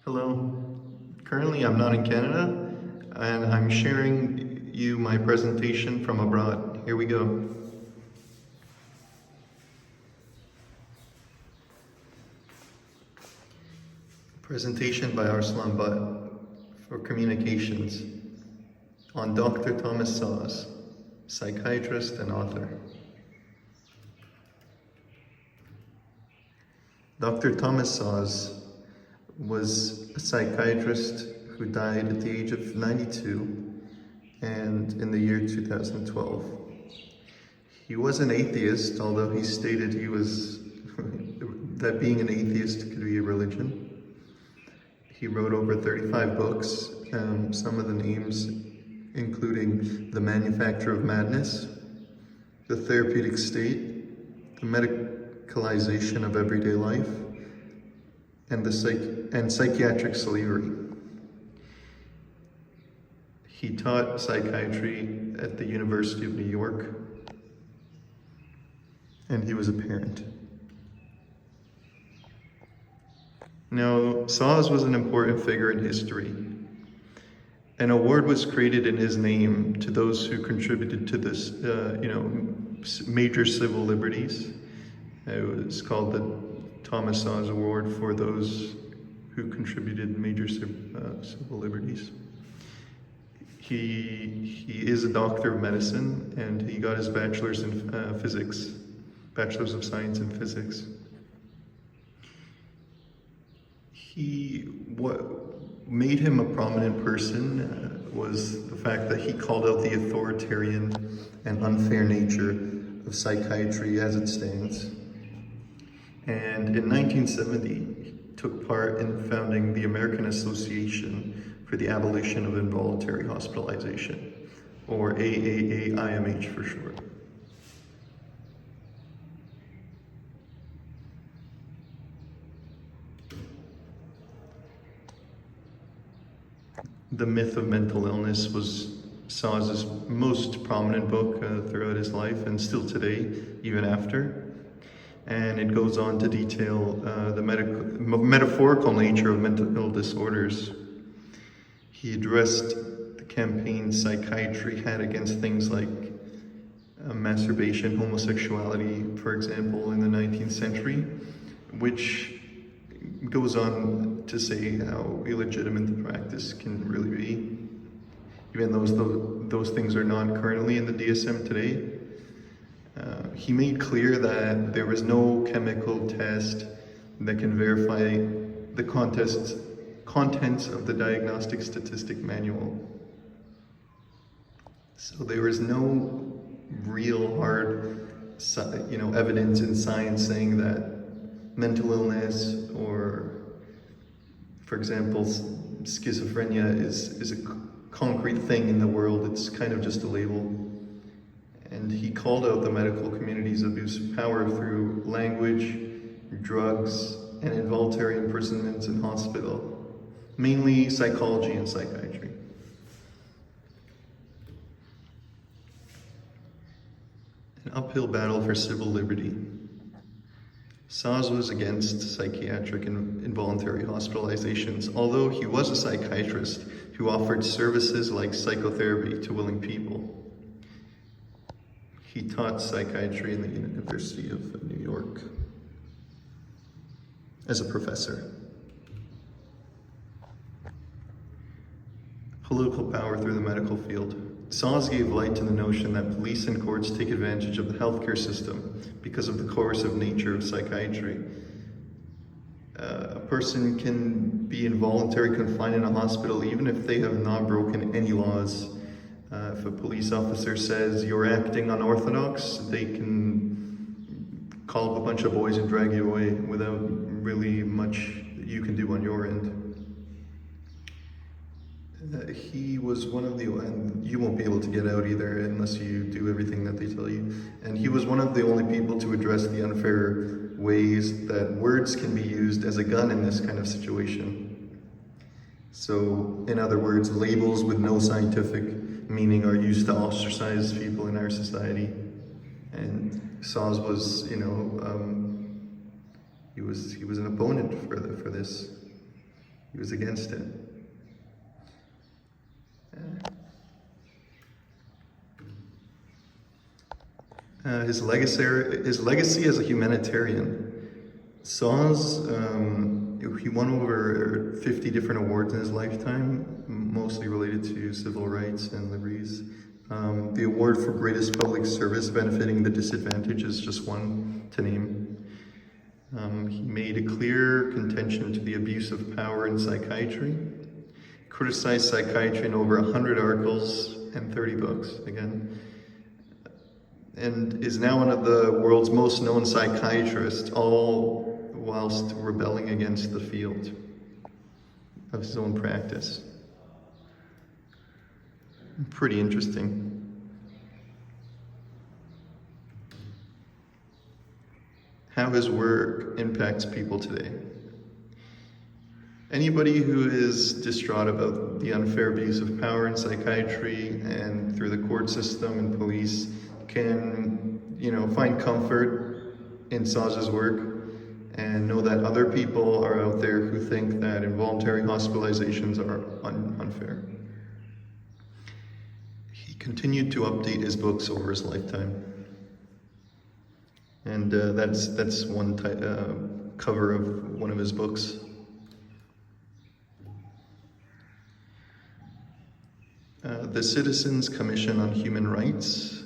Hello. Currently, I'm not in Canada, and I'm sharing you my presentation from abroad. Here we go. Presentation by Arslan Butt for communications on Dr. Thomas Szasz, psychiatrist and author. Dr. Thomas Szasz was a psychiatrist who died at the age of 92 and in the year 2012. He was an atheist, although he stated he was that being an atheist could be a religion. He wrote over 35 books, some of the names including The Manufacture of Madness, The Therapeutic State, The Medicalization of Everyday Life, and Psychiatric Slavery. He taught psychiatry at the University of New York, and he was a parent. Now, Szasz was an important figure in history. An award was created in his name to those who contributed to this, major civil liberties. It was called the Thomas Szasz Award for those who contributed major civil liberties. He is a doctor of medicine, and he got his bachelor's in physics, bachelor's of science in physics. What made him a prominent person was the fact that he called out the authoritarian and unfair nature of psychiatry as it stands. And in 1970, he took part in founding the American Association for the Abolition of Involuntary Hospitalization, or AAAIMH for short. The Myth of Mental Illness was Szasz's most prominent book throughout his life, and still today, even after. And it goes on to detail the metaphorical nature of mental disorders. He addressed the campaign psychiatry had against things like masturbation, homosexuality, for example, in the 19th century, which goes on to say how illegitimate the practice can really be, even though those things are not currently in the DSM today. He made clear that there was no chemical test that can verify the contents of the Diagnostic Statistic Manual. So there is no real hard, evidence in science saying that mental illness or, for example, schizophrenia is a concrete thing in the world. It's kind of just a label. And he called out the medical community's abuse of power through language, drugs, and involuntary imprisonments in hospital, mainly psychology and psychiatry. An uphill battle for civil liberty. Szasz was against psychiatric and involuntary hospitalizations, although he was a psychiatrist who offered services like psychotherapy to willing people. He taught psychiatry in the University of New York as a professor. Political power through the medical field. Szasz gave light to the notion that police and courts take advantage of the healthcare system because of the coercive nature of psychiatry. A person can be involuntarily confined in a hospital even if they have not broken any laws. If a police officer says you're acting unorthodox, they can call up a bunch of boys and drag you away without really much that you can do on your end. He was one of and you won't be able to get out either unless you do everything that they tell you. And he was one of the only people to address the unfair ways that words can be used as a gun in this kind of situation. So, in other words, labels with no scientific meaning are used to ostracize people in our society. And Szasz was, he was an opponent for this. He was against it. His legacy as a humanitarian. Szasz, he won over 50 different awards in his lifetime, mostly related to civil rights and liberties. The award for greatest public service benefiting the disadvantaged is just one to name. He made a clear contention to the abuse of power in psychiatry, criticized psychiatry in over 100 articles and 30 books, again, and is now one of the world's most known psychiatrists, all whilst rebelling against the field of his own practice. Pretty interesting. How his work impacts people today. Anybody who is distraught about the unfair abuse of power in psychiatry and through the court system and police can, find comfort in Szasz's work and know that other people are out there who think that involuntary hospitalizations are unfair. He continued to update his books over his lifetime. And that's one cover of one of his books. The Citizens Commission on Human Rights.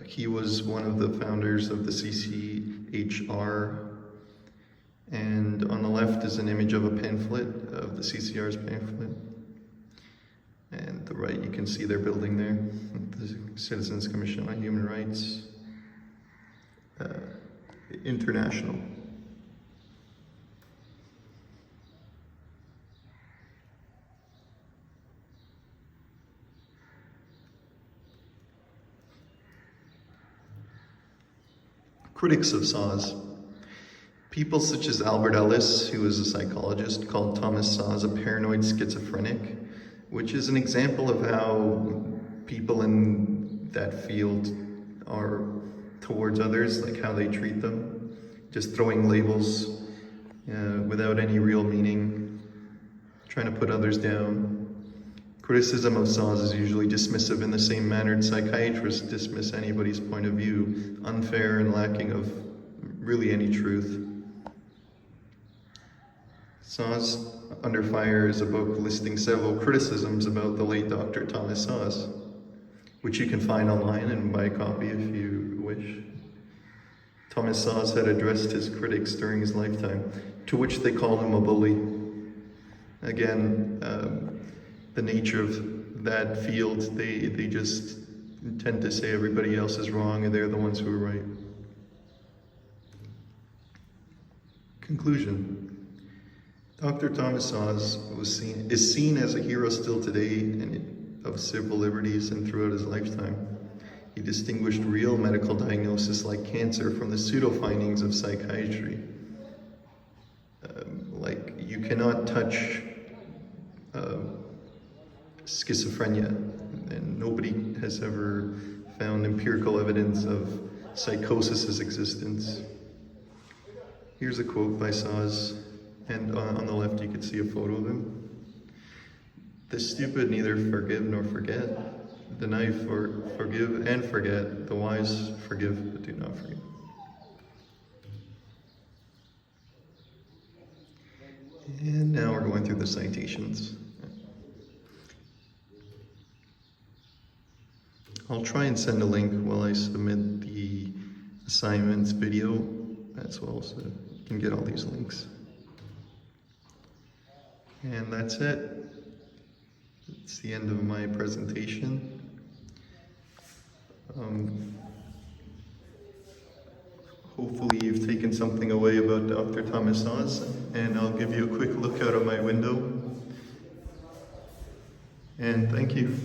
He was one of the founders of the CCHR. And on the left is an image of a pamphlet, of the CCR's pamphlet. And the right, you can see their building there, the Citizens Commission on Human Rights International. Critics of Szasz. People such as Albert Ellis, who is a psychologist, called Thomas Szasz a paranoid schizophrenic, which is an example of how people in that field are towards others, like how they treat them, just throwing labels without any real meaning, trying to put others down. Criticism of Szasz is usually dismissive in the same manner psychiatrists dismiss anybody's point of view, unfair and lacking of really any truth. Szasz Under Fire is a book listing several criticisms about the late Dr. Thomas Szasz, which you can find online and buy a copy if you wish. Thomas Szasz had addressed his critics during his lifetime, to which they called him a bully. Again, the nature of that field, they just tend to say everybody else is wrong and they're the ones who are right. Conclusion. Dr. Thomas Szasz is seen as a hero still today and of civil liberties and throughout his lifetime. He distinguished real medical diagnosis like cancer from the pseudo-findings of psychiatry. Like you cannot touch schizophrenia, and nobody has ever found empirical evidence of psychosis's existence. Here's a quote by Szasz, and on the left you can see a photo of him. The stupid neither forgive nor forget. The naive forgive and forget. The wise forgive but do not forget. And now we're going through the citations. I'll try and send a link while I submit the assignments video as well, so you can get all these links. And that's it. It's the end of my presentation. Hopefully you've taken something away about Dr. Thomas Szasz, and I'll give you a quick look out of my window. And thank you.